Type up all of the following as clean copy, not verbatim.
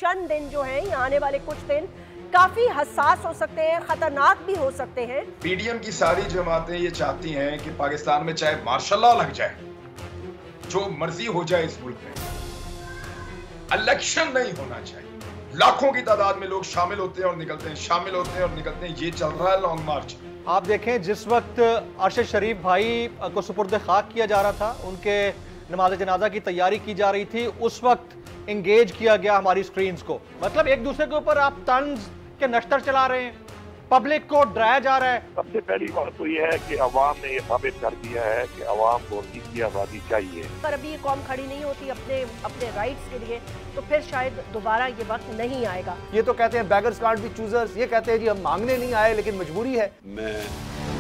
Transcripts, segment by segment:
चंद दिन जो हैं, ये आने वाले कुछ दिन काफी हसास हो सकते हैं, खतरनाक भी हो सकते हैं। पीडीएम की सारी जमातें ये चाहती हैं कि पाकिस्तान में चाहे मार्शल लॉ लग जाए, जो मर्जी हो जाए इस मुल्क में, इलेक्शन नहीं होना चाहिए। लाखों की तादाद में लोग शामिल होते हैं और निकलते हैं, शामिल होते हैं और निकलते हैं। ये चल रहा है लॉन्ग मार्च। आप देखें, जिस वक्त अरशद शरीफ भाई को सुपुर्द खाक किया जा रहा था, उनके नमाज जनाजा की तैयारी की जा रही थी, उस वक्त इंगेज किया गया हमारी स्क्रीन्स को। मतलब एक दूसरे के ऊपर आप तंज के नश्तर चला रहे हैं, पब्लिक को डराया जा रहा है। सबसे पहली बात तो यह है कि अवाम ने यह साबित कर दिया है कि अवाम को की आज़ादी चाहिए। पर अभी ये कौम खड़ी नहीं होती अपने राइट्स के लिए, तो फिर शायद दोबारा ये वक्त नहीं आएगा। ये तो कहते हैं बेगर्स कांट बी चूजर्स, ये कहते हैं जी हम मांगने नहीं आए लेकिन मजबूरी है। मैं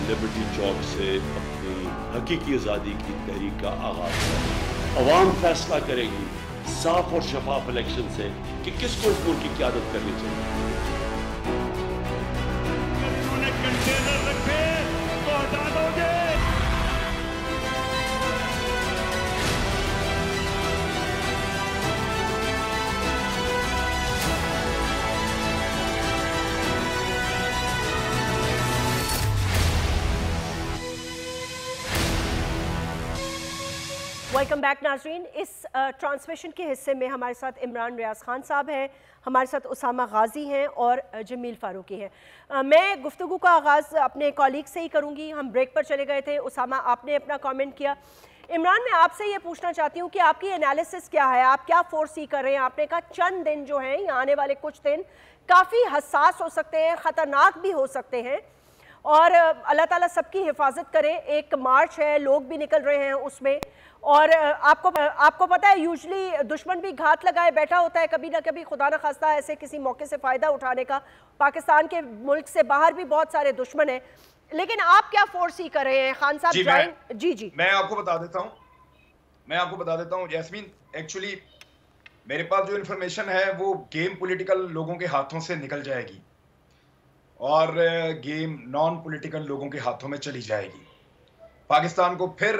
लिबर्टी चौक से अपनी हकीकी आज़ादी की तहरीक का आगाज करूँ। अवाम फैसला करेगी साफ और शफाफ इलेक्शन से कि किसको इस मुल्क की क़यादत करनी चाहिए। कंटेनर रखे तो हटा दोगे। वेलकम बैक नाजरीन। इस ट्रांसमिशन के हिस्से में हमारे साथ इमरान रियाज खान साहब हैं, हमारे साथ उसामा गाजी हैं और जमील फारूकी हैं। मैं गुफ्तगू का आगाज़ अपने कॉलीग से ही करूंगी। हम ब्रेक पर चले गए थे, उसामा आपने अपना कमेंट किया। इमरान, मैं आपसे ये पूछना चाहती हूँ कि आपकी एनालिसिस क्या है, आप क्या फोरसी कर रहे हैं? आपने कहा चंद दिन जो हैं, ये आने वाले कुछ दिन काफ़ी हसास हो सकते हैं, ख़तरनाक भी हो सकते हैं, और अल्लाह ताला सबकी हिफाजत करे। एक मार्च है, लोग भी निकल रहे हैं उसमें, और आपको पता है यूजुअली दुश्मन भी घात लगाए बैठा होता है कभी ना कभी, खुदा न खास्ता ऐसे किसी मौके से फ़ायदा उठाने का। पाकिस्तान के मुल्क से बाहर भी बहुत सारे दुश्मन हैं, लेकिन आप क्या फोर्स ही कर रहे हैं? खान साहब जी मैं आपको बता देता हूँ जैस्मीन। एक्चुअली मेरे पास जो इन्फॉर्मेशन है वो गेम पॉलिटिकल लोगों के हाथों से निकल जाएगी और गेम नॉन पॉलिटिकल लोगों के हाथों में चली जाएगी। पाकिस्तान को फिर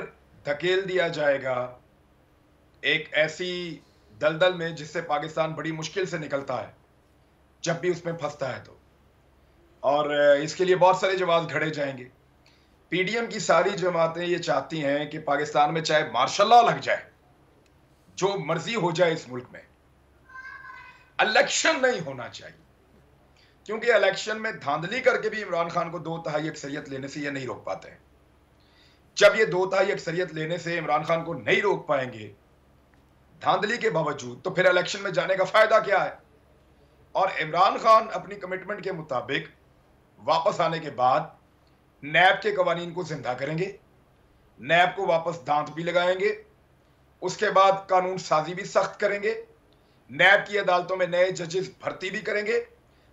धकेल दिया जाएगा एक ऐसी दलदल में जिससे पाकिस्तान बड़ी मुश्किल से निकलता है जब भी उसमें फंसता है तो, और इसके लिए बहुत सारे जवाब घड़े जाएंगे। पीडीएम की सारी जमातें ये चाहती हैं कि पाकिस्तान में चाहे मार्शल लॉ लग जाए, जो मर्जी हो जाए इस मुल्क में, इलेक्शन नहीं होना चाहिए। क्योंकि इलेक्शन में धांधली करके भी इमरान खान को 2/3 अक्सरियत लेने से ये नहीं रोक पाते हैं। जब ये 2/3 अक्सरियत लेने से इमरान खान को नहीं रोक पाएंगे धांधली के बावजूद, तो फिर इलेक्शन में जाने का फायदा क्या है? और इमरान खान अपनी कमिटमेंट के मुताबिक वापस आने के बाद नैब के कवानीन को जिंदा करेंगे, नैब को वापस दांत भी लगाएंगे, उसके बाद कानून साजी भी सख्त करेंगे, नैब की अदालतों में नए जजेस भर्ती भी करेंगे,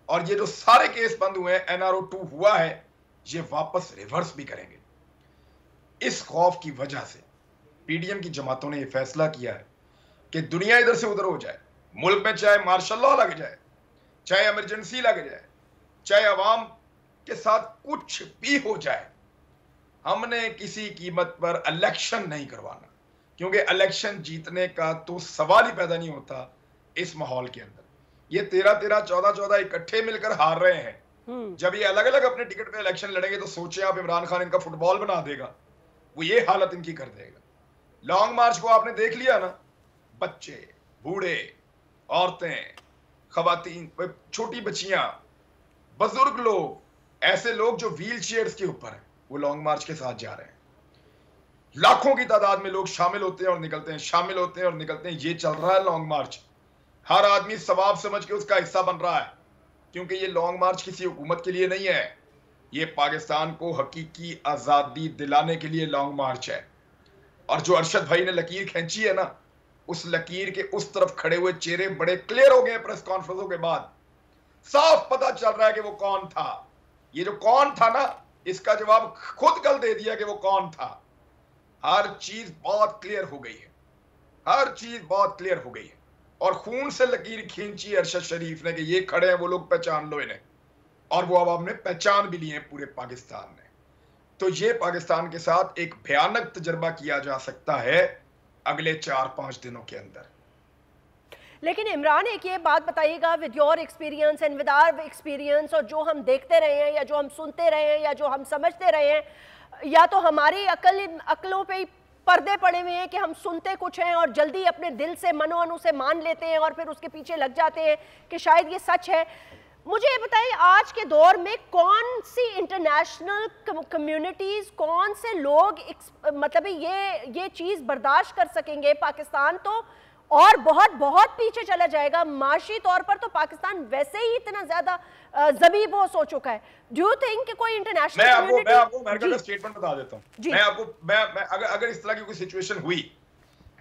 और ये जो सारे केस बंद हुए हैं, NRO 2 हुआ है, ये वापस रिवर्स भी करेंगे। इस खौफ की वजह से पीडीएम की जमातों ने यह फैसला किया है कि दुनिया इधर से उधर हो जाए, मुल्क में चाहे मार्शल लॉ लग जाए, चाहे इमरजेंसी लग जाए, चाहे अवाम के साथ कुछ भी हो जाए, हमने किसी कीमत पर इलेक्शन नहीं करवाना। क्योंकि इलेक्शन जीतने का तो सवाल ही पैदा नहीं होता इस माहौल के अंदर। ये 13-13, 14-14 इकट्ठे मिलकर हार रहे हैं। जब ये अलग अलग अपने टिकट पे इलेक्शन लड़ेंगे तो सोचिए आप, इमरान खान इनका फुटबॉल बना देगा, वो ये हालत इनकी कर देगा। लॉन्ग मार्च को आपने देख लिया ना, बच्चे, बूढ़े, औरतें, खवातीन, छोटी बच्चियां, बुजुर्ग लोग, ऐसे लोग जो व्हील चेयर्स के ऊपर हैं, वो लॉन्ग मार्च के साथ जा रहे हैं। लाखों की तादाद में लोग शामिल होते हैं और निकलते हैं, शामिल होते हैं और निकलते हैं। ये चल रहा है लॉन्ग मार्च। हर आदमी सवाब समझ के उसका हिस्सा बन रहा है, क्योंकि ये लॉन्ग मार्च किसी हुकूमत के लिए नहीं है, ये पाकिस्तान को हकीकी आज़ादी दिलाने के लिए लॉन्ग मार्च है। और जो अरशद भाई ने लकीर खींची है ना, उस लकीर के उस तरफ खड़े हुए चेहरे बड़े क्लियर हो गए प्रेस कॉन्फ्रेंसों के बाद। साफ पता चल रहा है कि वो कौन था। ये जो कौन था ना, इसका जवाब खुद कल दे दिया कि वो कौन था। हर चीज बहुत क्लियर हो गई है, हर चीज बहुत क्लियर हो गई है। और खून से लकीर खींची अरशद शरीफ ने कि ये खड़े हैं वो लोग, पहचान लो इन्हें। और वो अब हमने पहचान भी लिए हैं पूरे पाकिस्तान ने। तो ये पाकिस्तान के साथ एक भयानक तजर्बा किया जा सकता है अगले 4-5 दिनों के अंदर। लेकिन इमरान, एक ये बात बताइएगा, with your experience and with our experience, और जो हम देखते रहे हैं या जो हम सुनते रहे हैं या जो हम समझते रहे हैं, या तो हमारी अकलों पे ही पर्दे पड़े हुए हैं कि हम सुनते कुछ हैं और जल्दी अपने दिल से मनो से मान लेते हैं और फिर उसके पीछे लग जाते हैं कि शायद ये सच है। मुझे ये बताइए, आज के दौर में कौन सी इंटरनेशनल कम्युनिटीज़, कौन से लोग मतलब ये चीज़ बर्दाश्त कर सकेंगे? पाकिस्तान तो और बहुत बहुत पीछे चला जाएगा। माशी तौर पर तो पाकिस्तान वैसे ही इतना ज्यादा ज़बीबोस हो चुका है। डू यू थिंक कि कोई इंटरनेशनल मैं आपको अमेरिका का स्टेटमेंट बता देता हूं। मैं आपको मैं अगर इस तरह की कोई सिचुएशन हुई,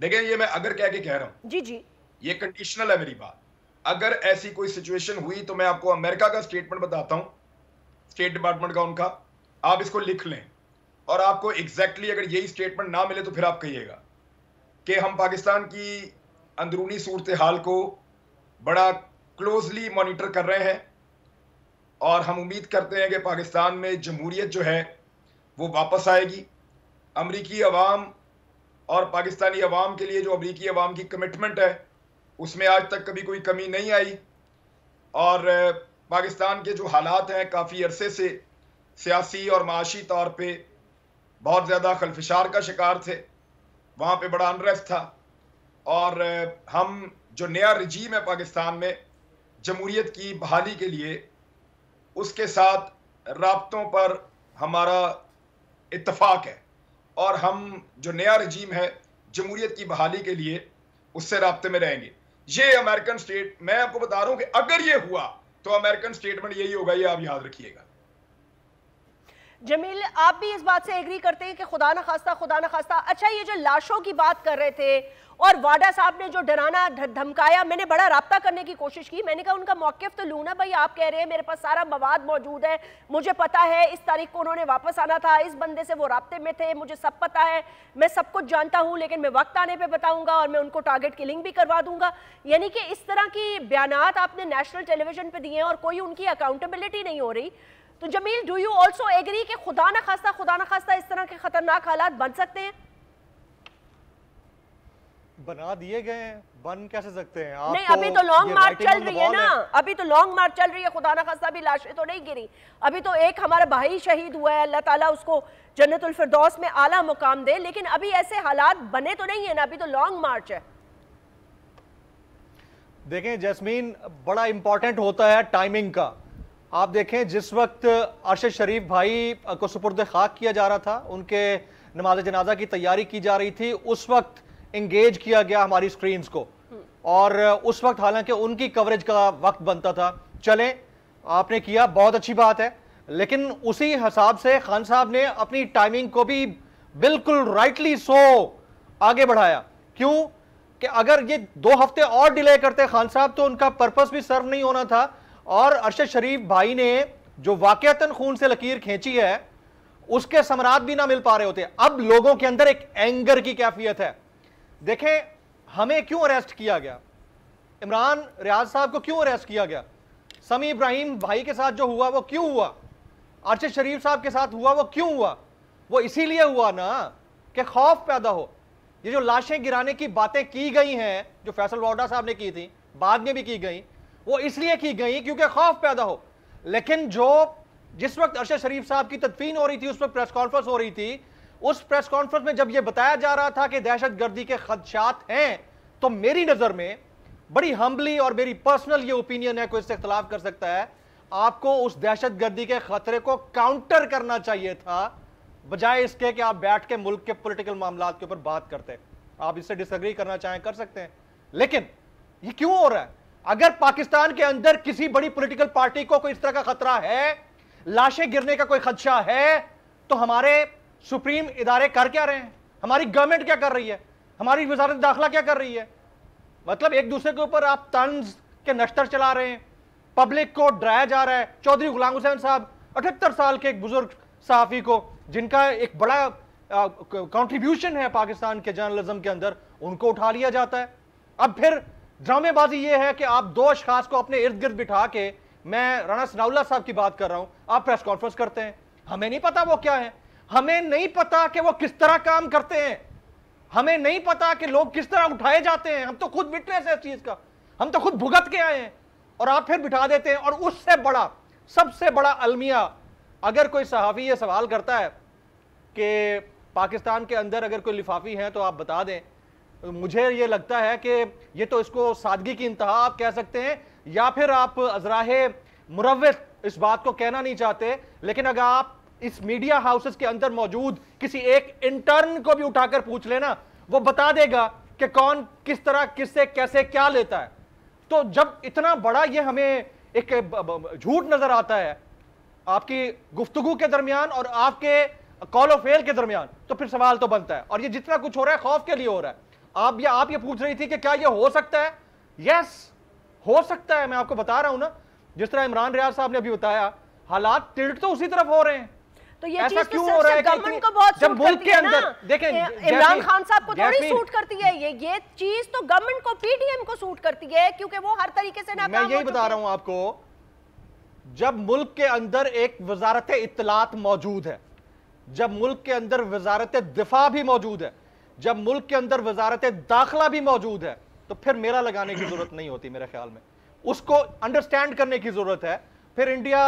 देखिए ये मैं अगर कह के कह रहा हूं, जी ये कंडीशनल है मेरी बात। अगर ऐसी कोई सिचुएशन हुई तो मैं आपको अमेरिका का स्टेटमेंट बताता हूं, स्टेट डिपार्टमेंट का उनका, आप इसको लिख लें और आपको एग्जैक्टली अगर यही स्टेटमेंट ना मिले तो फिर आप कहिएगा कि हम पाकिस्तान की अंदरूनी सूरत हाल को बड़ा क्लोजली मॉनिटर कर रहे हैं और हम उम्मीद करते हैं कि पाकिस्तान में जमहूरियत जो है वो वापस आएगी। अमरीकी अवाम और पाकिस्तानी अवाम के लिए जो अमरीकी अवाम की कमिटमेंट है उसमें आज तक कभी कोई कमी नहीं आई, और पाकिस्तान के जो हालात हैं काफ़ी अरसे से सियासी और माशी तौर पे बहुत ज़्यादा खलफिशार का शिकार थे, वहाँ पे बड़ा अनरेस्ट था, और हम जो नया रजीम है पाकिस्तान में जमहूरियत की बहाली के लिए, उसके साथ राब्तों पर हमारा इत्तफाक है और हम जो नया रजीम है जमहूरियत की बहाली के लिए उससे राब्ते में रहेंगे। ये अमेरिकन स्टेट, मैं आपको बता रहा हूं कि अगर ये हुआ तो अमेरिकन स्टेटमेंट यही होगा, ये आप याद रखिएगा। जमील, आप भी इस बात से एग्री करते हैं कि खुदा न खास्ता, अच्छा ये जो लाशों की बात कर रहे थे और वाडा साहब ने जो डराना धमकाया, मैंने बड़ा राब्ता करने की कोशिश की, मैंने कहा उनका मौक़िफ़ तो लूँ ना भाई, आप कह रहे हैं मेरे पास सारा मवाद मौजूद है, मुझे पता है इस तारीख को उन्होंने वापस आना था, इस बंदे से वो राब्ते में थे, मुझे सब पता है, मैं सब कुछ जानता हूँ, लेकिन मैं वक्त आने पर बताऊँगा और मैं उनको टारगेट किलिंग भी करवा दूँगा। यानी कि इस तरह की बयानात आपने नेशनल टेलीविजन पर दिए हैं और कोई उनकी अकाउंटेबिलिटी नहीं हो रही। तो Jamil, do you also agree कि खुदा न खास्ता इस तरह के खतरनाक हालात बन सकते हैं? बना दिए गए हैं, बन कैसे सकते हैं आप? नहीं, अभी तो लॉन्ग मार्च चल रही है ना, अभी तो लॉन्ग मार्च चल रही है, खुदा न खास्ता भी लाशें तो नहीं गिरी। अभी तो एक हमारा भाई शहीद हुआ है, अल्लाह ताला उसको जन्नतुल फिरदौस में आला मुकाम दे, लेकिन अभी ऐसे हालात बने तो नहीं है ना, अभी तो लॉन्ग मार्च है। देखें जैस्मीन, बड़ा इंपॉर्टेंट होता है टाइमिंग का। आप देखें जिस वक्त अरशद शरीफ भाई को सुपुर्द खाक किया जा रहा था, उनके नमाज जनाजा की तैयारी की जा रही थी, उस वक्त इंगेज किया गया हमारी स्क्रीन्स को, और उस वक्त हालांकि उनकी कवरेज का वक्त बनता था। चलें, आपने किया, बहुत अच्छी बात है, लेकिन उसी हिसाब से खान साहब ने अपनी टाइमिंग को भी बिल्कुल राइटली सो आगे बढ़ाया। क्यों कि अगर ये 2 हफ्ते और डिले करते खान साहब तो उनका पर्पस भी सर्व नहीं होना था, और अरशद शरीफ भाई ने जो वाकयातन खून से लकीर खींची है उसके समरात भी ना मिल पा रहे होते। अब लोगों के अंदर एक एंगर की कैफियत है। देखें, हमें क्यों अरेस्ट किया गया, इमरान रियाज साहब को क्यों अरेस्ट किया गया, समी इब्राहिम भाई के साथ जो हुआ वो क्यों हुआ, अरशद शरीफ साहब के साथ हुआ वो क्यों हुआ? वो इसीलिए हुआ ना कि खौफ पैदा हो। ये जो लाशें गिराने की बातें की गई हैं, जो फैसल वाडा साहब ने की थी, बाद में भी की गई, वो इसलिए की गई क्योंकि खौफ पैदा हो। लेकिन जिस वक्त अरशद शरीफ साहब की तदफीन हो रही थी, उस वक्त प्रेस कॉन्फ्रेंस हो रही थी, उस प्रेस कॉन्फ्रेंस में जब यह बताया जा रहा था कि दहशतगर्दी के खदशात हैं, तो मेरी नजर में बड़ी हम्बली और मेरी पर्सनल ये ओपिनियन है, कोई इससे इख्तलाफ कर सकता है, आपको उस दहशतगर्दी के खतरे को काउंटर करना चाहिए था, बजाय इसके कि आप बैठ के मुल्क के पॉलिटिकल मामलात के ऊपर बात करते हैं। आप इससे डिसएग्री करना चाहें कर सकते हैं, लेकिन ये क्यों हो रहा है? अगर पाकिस्तान के अंदर किसी बड़ी पॉलिटिकल पार्टी को कोई इस तरह का खतरा है, लाशें गिरने का कोई खदशा है, तो हमारे सुप्रीम इदारे कर क्या रहे हैं? हमारी गवर्नमेंट क्या कर रही है? हमारी वजारत दाखिला क्या कर रही है? मतलब एक दूसरे के ऊपर आप तंज के नश्तर चला रहे हैं, पब्लिक को डराया जा रहा है। चौधरी गुलाम हुसैन साहब 78 साल के एक बुजुर्ग सहाफी को, जिनका एक बड़ा कंट्रीब्यूशन है पाकिस्तान के जर्नलिज्म के अंदर, उनको उठा लिया जाता है। अब फिर ड्रामेबाजी ये है कि आप 2 अशखास को अपने इर्द गिर्द बिठा के, मैं राणा सनाउल्लाह साहब की बात कर रहा हूं, आप प्रेस कॉन्फ्रेंस करते हैं, हमें नहीं पता वो क्या है, हमें नहीं पता कि वो किस तरह काम करते हैं, हमें नहीं पता कि लोग किस तरह उठाए जाते हैं, हम तो खुद विटनेस है इस चीज का। हम तो खुद भुगत के आए हैं, और आप फिर बिठा देते हैं। और उससे बड़ा, सबसे बड़ा अलमिया, अगर कोई सहाफ़ी ये सवाल करता है कि पाकिस्तान के अंदर अगर कोई लिफाफी है तो आप बता दें, मुझे ये लगता है कि ये तो इसको सादगी की इंतहा आप कह सकते हैं, या फिर आप अज़राहे मुरव्वत इस बात को कहना नहीं चाहते। लेकिन अगर आप इस मीडिया हाउसेस के अंदर मौजूद किसी एक इंटर्न को भी उठाकर पूछ लेना, वो बता देगा कि कौन किस तरह किससे कैसे क्या लेता है। तो जब इतना बड़ा ये हमें एक झूठ नजर आता है आपकी गुफ्तगू के दरमियान और आपके कॉल ऑफ फेल के दरमियान, तो फिर सवाल तो बनता है। और ये जितना कुछ हो रहा है खौफ के लिए हो रहा है। आप ये पूछ रही थी कि क्या ये हो सकता है? यस, हो सकता है। मैं आपको बता रहा हूं ना, जिस तरह इमरान रियाज साहब ने अभी बताया, हालात टिल्ट तो उसी तरफ हो रहे हैं। तो ये ऐसा चीज क्यों तो हो रहा है गवर्नमेंट को बहुत जब सूट मुल्क करती के है ना। अंदर देखें, इमरान खान साहब को थोड़ी जैस्मीन, सूट करती है ये चीज तो गवर्नमेंट को, पीडीएम को सूट करती है, क्योंकि वो हर तरीके से नाकाम मैं हो यही चुके बता रहा हूं आपको, जब मुल्क के अंदर एक वजारत इत्तलात मौजूद है, जब मुल्क के अंदर वजारत दिफा भी मौजूद है, जब मुल्क के अंदर वजारत दाखिला भी मौजूद है, तो फिर मेरा लगाने की जरूरत नहीं होती। मेरे ख्याल में उसको अंडरस्टैंड करने की जरूरत है। फिर इंडिया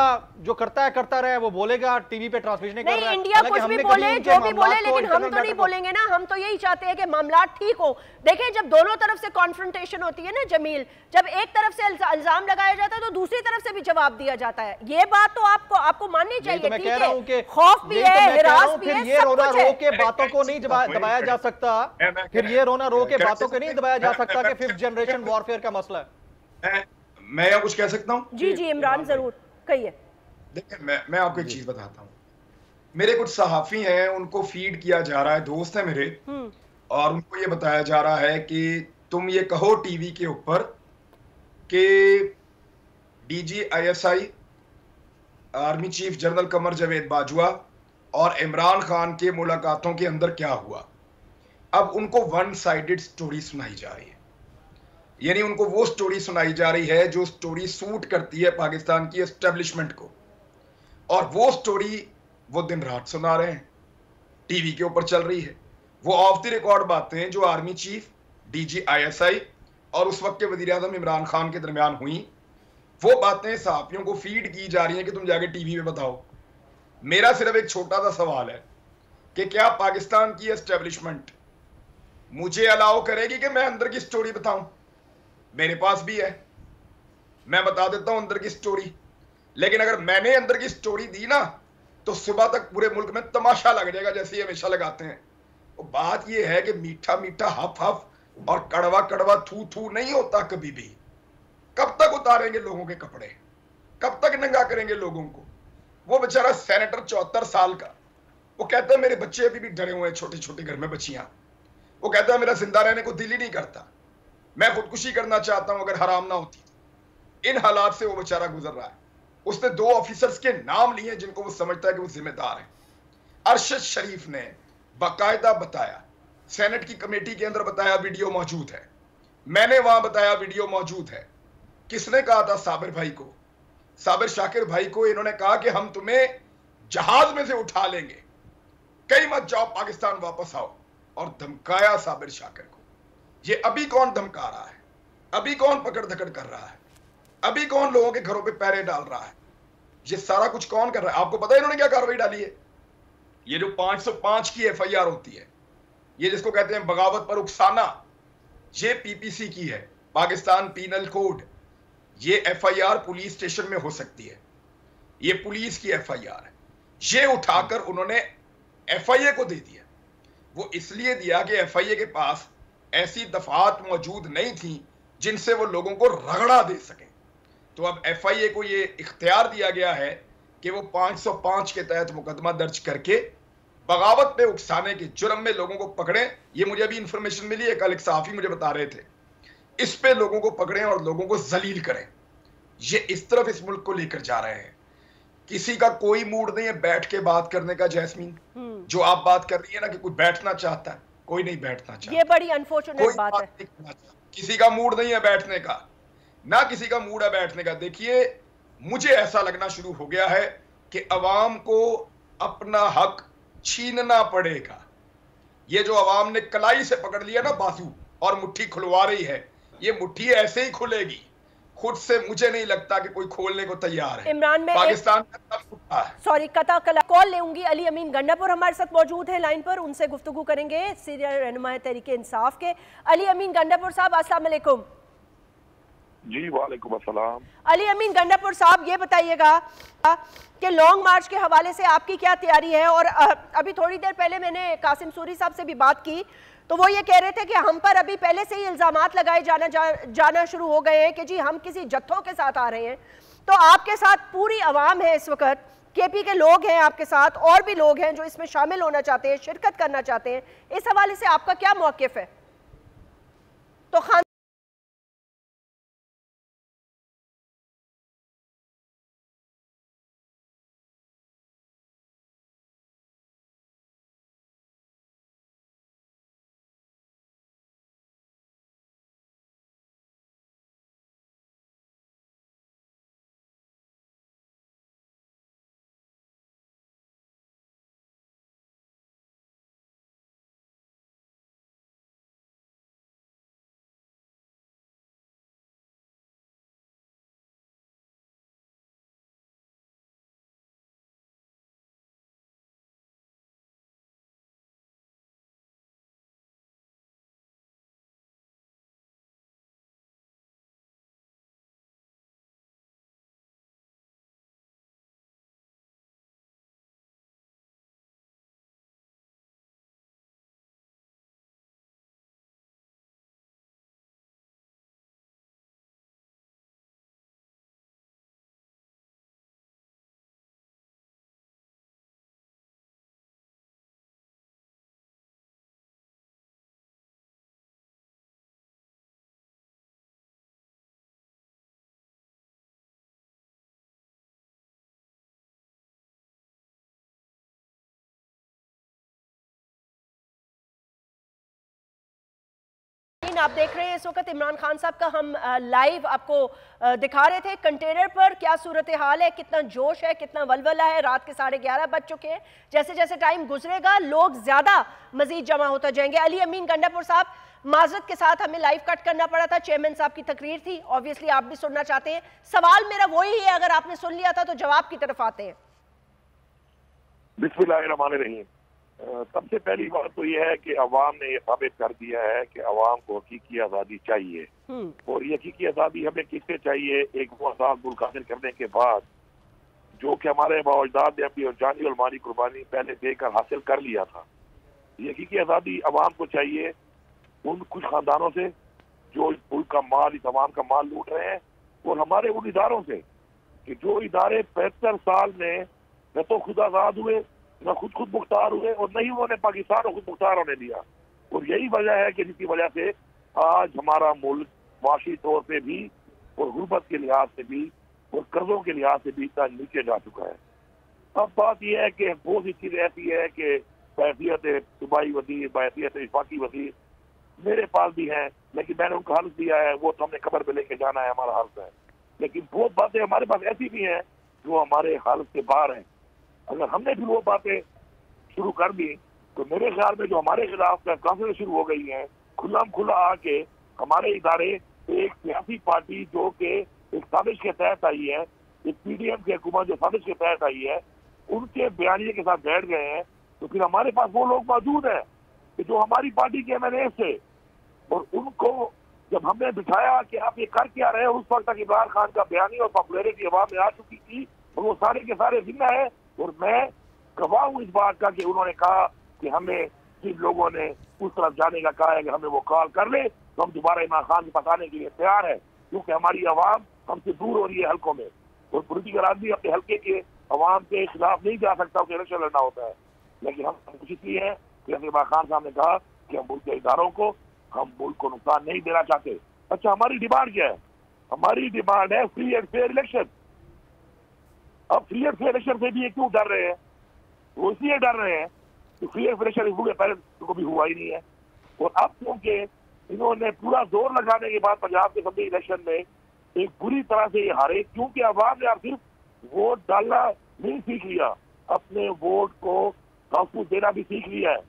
जो करता है करता रहे, वो बोलेगा टीवी पे ट्रांसमिशन कर रहा है। इंडिया कुछ भी बोले, जो भी बोले, लेकिन हम तो नहीं बोलेंगे ना। हम तो यही चाहते हैं कि मामला ठीक हो। देखें, जब दोनों तरफ से कॉन्फ्रंटेशन होती है ना जमील, जब एक तरफ से इल्जाम लगाया जाता है तो दूसरी तरफ से भी जवाब दिया जाता है। ये बात तो आपको माननी चाहिए। तो मैं कह रहा हूं कि खौफ भी है, हिरास भी है, ये सब रोना कुछ रो है। के बातों को नहीं दबाया जा सकता। फिर ये रोना रो के बातों को नहीं दबाया जा सकता कि फिफ्थ जनरेशन वॉरफेयर का मसला है। मैं यहाँ कुछ कह सकता हूँ? जी इमरान, जरूर कहिए। देखिए, मैं आपको एक चीज बताता हूँ। मेरे कुछ सहाफी हैं, उनको फीड किया जा रहा है, दोस्त है मेरे, और उनको ये बताया जा रहा है कि तुम ये कहो टीवी के ऊपर कि DG ISI army chief general Qamar Javed Bajwa और इमरान खान के मुलाकातों के अंदर क्या हुआ। अब उनको वन साइडेड स्टोरी सुनाई जा रही है, यानी उनको वो स्टोरी सुनाई जा रही है जो स्टोरी सूट करती है पाकिस्तान की एस्टेब्लिशमेंट को, और वो स्टोरी वो दिन रात सुना रहे हैं, टीवी के ऊपर चल रही है। वो ऑफ द रिकॉर्ड बातें जो आर्मी चीफ, डीजी ISI और उस वक्त के वजीर आजम इमरान खान के दरमियान हुई, वो बातें सहाफियों को फीड की जा रही हैं कि तुम जाके टीवी में बताओ। मेरा सिर्फ एक छोटा सा सवाल है कि क्या पाकिस्तान की एस्टेब्लिशमेंट मुझे अलाउ करेगी कि मैं अंदर की स्टोरी बताऊं? मेरे पास भी है, मैं बता देता हूं अंदर की स्टोरी। लेकिन अगर मैंने अंदर की स्टोरी दी ना, तो सुबह तक पूरे मुल्क में तमाशा लग जाएगा, जैसे ही हमेशा लगाते हैं। वो बात यह है कि मीठा मीठा हफ हफ और कड़वा कड़वा थू थू नहीं होता कभी भी। कब तक उतारेंगे लोगों के कपड़े? कब तक नंगा करेंगे लोगों को? वो बेचारा सेनेटर 74 साल का, वो कहता है मेरे बच्चे अभी भी डरे हुए हैं, छोटे छोटे घर में बच्चियां। वो कहता है मेरा जिंदा रहने को दिल ही नहीं करता, मैं खुदकुशी करना चाहता हूं अगर हराम ना होती। इन हालात से वो बेचारा गुजर रहा है। उसने 2 ऑफिसर्स के नाम लिए जिनको वो समझता है कि वो जिम्मेदार है। अरशद शरीफ ने बाकायदा बताया, सेनेट की कमेटी के अंदर बताया, वीडियो मौजूद है, मैंने वहां बताया, वीडियो मौजूद है। किसने कहा था? साबिर भाई को, साबिर शाकिर भाई को। इन्होंने कहा कि हम तुम्हें जहाज में से उठा लेंगे, कहीं मत जाओ, पाकिस्तान वापस आओ, और धमकाया साबिर शाकिर को। ये अभी कौन धमका रहा है? अभी कौन पकड़ धकड़ कर रहा है? अभी कौन लोगों के घरों पे पैरे डाल रहा है? ये सारा कुछ कौन कर रहा है? आपको पता है इन्होंने क्या कार्रवाई डाली है? ये जो 505 की FIR होती है, ये जिसको कहते हैं बगावत पर उकसाना, ये PPC की है, पाकिस्तान पीनल कोड। ये FIR पुलिस स्टेशन में हो सकती है, ये पुलिस की FIR है। ये उठाकर उन्होंने FIA को दे दिया। वो इसलिए दिया कि FIA के पास ऐसी दफात मौजूद नहीं थी जिनसे वो लोगों को रगड़ा दे सके। तो अब FIA को ये इख्तियार दिया गया है कि वो 505 के तहत मुकदमा दर्ज करके बगावत पे उकसाने के जुर्म में लोगों को पकड़ें। ये मुझे अभी इंफॉर्मेशन मिली है, कल एक सहाफी मुझे बता रहे थे, इस पे लोगों को पकड़ें और लोगों को जलील करें। ये इस तरफ इस मुल्क को लेकर जा रहे हैं। किसी का कोई मूड नहीं है बैठ के बात करने का। जैस्मीन, जो आप बात कर रही है ना कि कोई बैठना चाहता है, कोई नहीं बैठना चाहता। ये बड़ी अनफॉर्चुनेट बात है। किसी का मूड नहीं है बैठने का, ना किसी का मूड है बैठने का। देखिए, मुझे ऐसा लगना शुरू हो गया है कि अवाम को अपना हक छीनना पड़ेगा। ये जो अवाम ने कलाई से पकड़ लिया ना बाजू और मुट्ठी खुलवा रही है, ये मुट्ठी ऐसे ही खुलेगी, खुद से मुझे नहीं लगता कि कोई खोलने को तैयार है। इमरान में पाकिस्तान है। सॉरी कता कॉल लेंगी। अली अमीन गंडापुर हमारे साथ मौजूद है लाइन पर, उनसे गुफ्तगू करेंगे, सीनियर रहनुमा है तहरीक इंसाफ के। अली अमीन गंडापुर साहब अस्सलाम वालेकुम। जी वालेकुम अस्सलाम। अली अमीन गंडापुर साहब ये बताइएगा कि लॉन्ग मार्च के हवाले से आपकी क्या तैयारी है? और अभी थोड़ी देर पहले मैंने कासिम सूरी साहब से भी बात की तो वो ये कह रहे थे कि हम पर अभी पहले से ही इल्जामात लगाए जाना शुरू हो गए हैं कि जी हम किसी जत्थों के साथ आ रहे हैं। तो आपके साथ पूरी आवाम है इस वक्त, केपी के लोग हैं आपके साथ, और भी लोग हैं जो इसमें शामिल होना चाहते हैं, शिरकत करना चाहते हैं। इस हवाले से आपका क्या मौक़िफ़ है? तो खान आप देख रहे हैं इस वक्त इमरान खान साहब का हम लाइव आपको दिखा रहे थे कंटेनर पर क्या सूरत हाल है, कितना जोश है, कितना वलवला है। रात के 11:30 बज चुके हैं। जैसे जैसे टाइम गुजरेगा लोग ज्यादा मजीद जमा होता जाएंगे। अली अमीन गंडापुर साहब, माजरत के साथ हमें लाइव कट करना पड़ा था, चेयरमैन साहब की तकरीर थी, ऑब्वियसली आप भी सुनना चाहते हैं। सवाल मेरा वही है, अगर आपने सुन लिया था तो जवाब की तरफ आते हैं। बिस्मिल्लाहिर्रहमानिर्रहीम। सबसे पहली बात तो यह है कि अवाम ने यह साबित कर दिया है कि अवाम को हकीकी आज़ादी चाहिए, और ये हकीकी आज़ादी हमें किससे चाहिए? एक वो आज़ाद मुल्क हासिल करने के बाद जो कि हमारे बावजदाद ने अपनी जानी और माली कुर्बानी पहले देकर हासिल कर लिया था। ये हकीकी आज़ादी अवाम को चाहिए उन कुछ खानदानों से जो इस मुल्क का माल, इस अवाम का माल लूट रहे हैं, और हमारे उन इदारों से कि जो इदारे 75 साल में न तो खुद आज़ाद हुए, न खुद मुख्तार हुए, और नहीं उन्होंने पाकिस्तान को खुद मुख्तार होने दिया। और यही वजह है कि जिसकी वजह से आज हमारा मुल्क माशी तौर पे भी और गुर्बत के लिहाज से भी और कर्जों के लिहाज से भी इतना नीचे जा चुका है। अब बात यह है कि बहुत सी चीज़ें ऐसी है कि बैसियत सूबाई वज़ीर, बैसियत वफाकी वज़ीर मेरे पास भी हैं, लेकिन मैंने उनको हल्फ दिया है, वो तो हमने खबर पे लेके जाना है, हमारा हल्फ है। लेकिन बहुत बातें हमारे पास ऐसी भी हैं जो हमारे हल्फ से बाहर हैं। अगर हमने भी वो बातें शुरू कर दी तो मेरे ख्याल में जो हमारे खिलाफ कांफ्रेंस शुरू हो गई है, खुल्लम खुला आके हमारे इदारे एक सियासी पार्टी जो कि एक साजिश के तहत आई है, एक पीडीएम की हुकूमत जो साजिश के तहत आई है, उनके बयानिए के साथ बैठ गए हैं। तो फिर हमारे पास वो लोग मौजूद हैं कि जो हमारी पार्टी के एमएनए थे, और उनको जब हमने बिठाया कि आप ये कर क्या रहे हैं, उस वक्त तक इमरान खान का बयानी और पॉपुलैरिटी अवाम में आ चुकी थी, और वो सारे के सारे जिम्मा है। और मैं गवाह हूँ इस बात का कि उन्होंने कहा कि हमें जिन लोगों ने उस तरफ जाने का कहा है कि हमें वो कॉल कर ले, तो हम दोबारा इमरान खान के पास आने के लिए तैयार है, क्योंकि हमारी आवाम हमसे दूर हो रही है हल्कों में, और पॉलिटिकल आदमी अपने हल्के के अवाम के खिलाफ नहीं जा सकता, उसे इलेक्शन लड़ना होता है। लेकिन हम खुशी की है कि इमरान खान साहब ने कहा कि हम मुल्क के इदारों को, हम मुल्क को नुकसान नहीं देना चाहते। अच्छा, हमारी डिमांड क्या है? हमारी डिमांड है फ्री एंड फेयर इलेक्शन। अब फ्री एंड फेयर इलेक्शन से भी ये क्यों डर रहे हैं? वो इसलिए डर रहे हैं कि फ्री एंड फेयर इलेक्शन हुए, पहले तो कभी हुआ ही नहीं है, और अब क्योंकि इन्होंने पूरा जोर लगाने के बाद पंजाब के असेंबली इलेक्शन में एक बुरी तरह से ये हारे, क्योंकि आवाम ने अब सिर्फ वोट डालना नहीं सीख लिया, अपने वोट को तहफ़्फ़ुज़ देना भी सीख लिया है।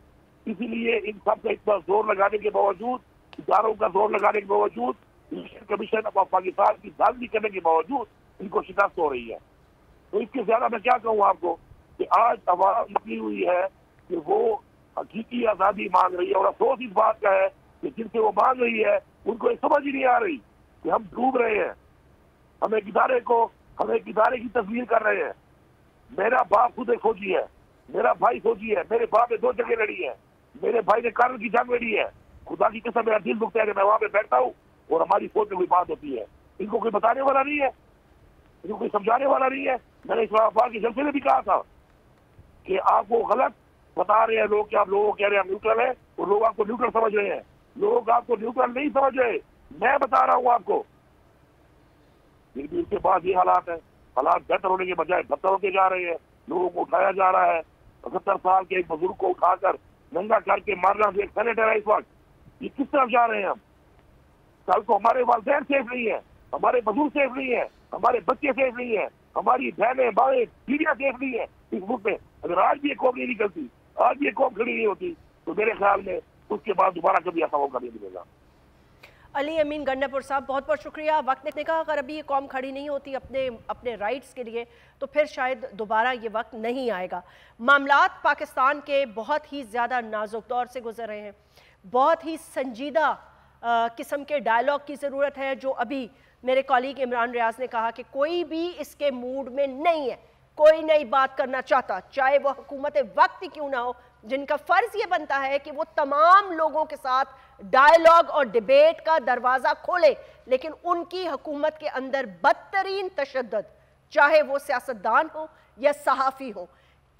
इसीलिए इन सब का इतना जोर लगाने के बावजूद, इदारों का जोर लगाने के बावजूद इलेक्शन कमीशन ऑफ पाकिस्तान की धांधली करने के बावजूद इनको शिकस्त हो रही है। तो इसके ज्यादा मैं क्या कहूँ आपको कि आज आवाम निकली हुई है कि वो हकीकी आजादी मांग रही है, और अफसोस इस बात का है कि जिनसे वो मांग रही है उनको ये समझ ही नहीं आ रही कि हम डूब रहे हैं, हम एक इदारे की तस्वीर कर रहे हैं। मेरा बाप खुद एक फौजी है, मेरा भाई फौजी है, मेरे बाप ने 2 जगह लड़ी है, मेरे भाई ने कारगिल की जंग लड़ी है। खुदा की कसम मेरा दिल दुखता है कि मैं वहां पे बैठता हूँ और हमारी फौज में कोई बात होती है, इनको कोई बताने वाला नहीं है, इनको कोई समझाने वाला नहीं है। मैंने इस्लामाबाद के जलसे में भी कहा था कि आपको गलत बता रहे हैं लोग कि आप लोगों को कह रहे हैं हम न्यूट्रल है, और लोग आपको न्यूट्रल समझ रहे हैं। लोग आपको न्यूट्रल नहीं समझ रहे, मैं बता रहा हूँ आपको। फिर भी उसके बाद ये हालात है, हालात बेहतर होने के बजाय बदतर होते जा रहे हैं। लोगों को उठाया जा रहा है, 75 साल के एक बुजुर्ग को उठाकर नंगा करके मारना, जो एक सेनेटर है इस वक्त, ये किस तरफ जा रहे हैं हम? कल को हमारे वालिदैन सेफ नहीं है, हमारे बुजुर्ग सेफ नहीं है, हमारे बच्चे सेफ नहीं है, हमारी बहनें माएँ पीढ़ियां सेफ नहीं है इस मुल्क में। अगर आज भी एक कौम नहीं निकलती, आज भी एक कौम खड़ी नहीं होती, तो मेरे ख्याल में उसके बाद दोबारा कभी ऐसा मौका नहीं मिलेगा। अली अमीन गंडापुर साहब, बहुत बहुत शुक्रिया। वक्त ने कहा अगर अभी ये कौम खड़ी नहीं होती अपने राइट्स के लिए तो फिर शायद दोबारा ये वक्त नहीं आएगा। मामलात पाकिस्तान के बहुत ही ज़्यादा नाजुक दौर से गुजर रहे हैं, बहुत ही संजीदा किस्म के डायलॉग की ज़रूरत है, जो अभी मेरे कॉलीग इमरान रियाज ने कहा कि कोई भी इसके मूड में नहीं है, कोई नई बात करना चाहता, चाहे वो हुकूमत वक्त ही क्यों ना हो, जिनका फ़र्ज़ ये बनता है कि वो तमाम लोगों के साथ डायलॉग और डिबेट का दरवाज़ा खोले। लेकिन उनकी हुकूमत के अंदर बदतरीन तशद्दुद, चाहे वो सियासतदान हो या सहाफ़ी हो,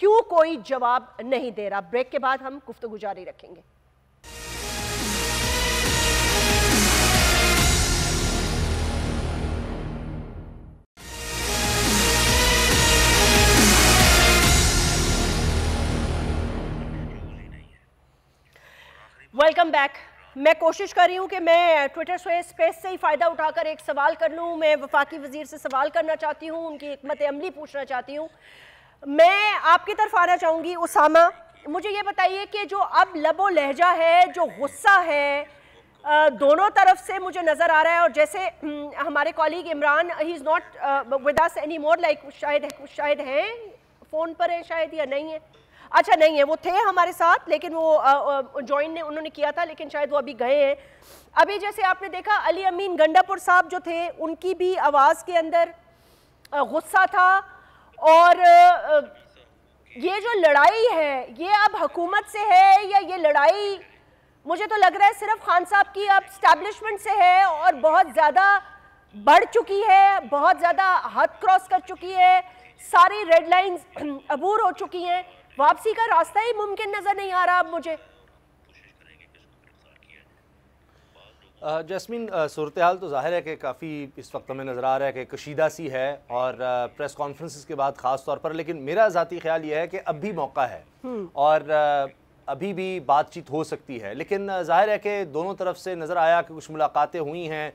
क्यों कोई जवाब नहीं दे रहा? ब्रेक के बाद हम गुफ्तगू जारी रखेंगे। Welcome back. मैं कोशिश कर रही हूँ कि मैं ट्विटर स्पेस से ही फ़ायदा उठाकर एक सवाल कर लूँ। मैं वफाकी वज़ीर से सवाल करना चाहती हूँ, उनकी हिकमत अमली पूछना चाहती हूँ। मैं आपकी तरफ आना चाहूँगी उसामा, मुझे ये बताइए कि जो अब लबो लहजा है, जो गुस्सा है, दोनों तरफ से मुझे नज़र आ रहा है। और जैसे हमारे colleague Imran, he is not with us any more, like शायद हैं फ़ोन पर है शायद, या नहीं है? अच्छा नहीं है, वो थे हमारे साथ लेकिन वो ज्वाइन उन्होंने किया था, लेकिन शायद वो अभी गए हैं। अभी जैसे आपने देखा अली अमीन गंडापुर साहब जो थे, उनकी भी आवाज़ के अंदर गुस्सा था। और ये जो लड़ाई है ये अब हुकूमत से है, या ये लड़ाई मुझे तो लग रहा है सिर्फ खान साहब की अब एस्टैब्लिशमेंट से है, और बहुत ज़्यादा बढ़ चुकी है, बहुत ज़्यादा हद क्रॉस कर चुकी है, सारी रेड लाइन्स अबूर हो चुकी हैं, वापसी का रास्ता ही मुमकिन नजर नहीं आ रहा अब मुझे। जैस्मीन, सूरत हाल तो जाहिर है कि काफ़ी इस वक्त हमें नज़र आ रहा है कि कशीदा सी है, और प्रेस कॉन्फ्रेंस के बाद ख़ास तौर पर। लेकिन मेरा ज़ाती ख्याल ये है कि अब भी मौका है और अभी भी बातचीत हो सकती है। लेकिन जाहिर है कि दोनों तरफ से नज़र आया कि कुछ मुलाकातें हुई हैं,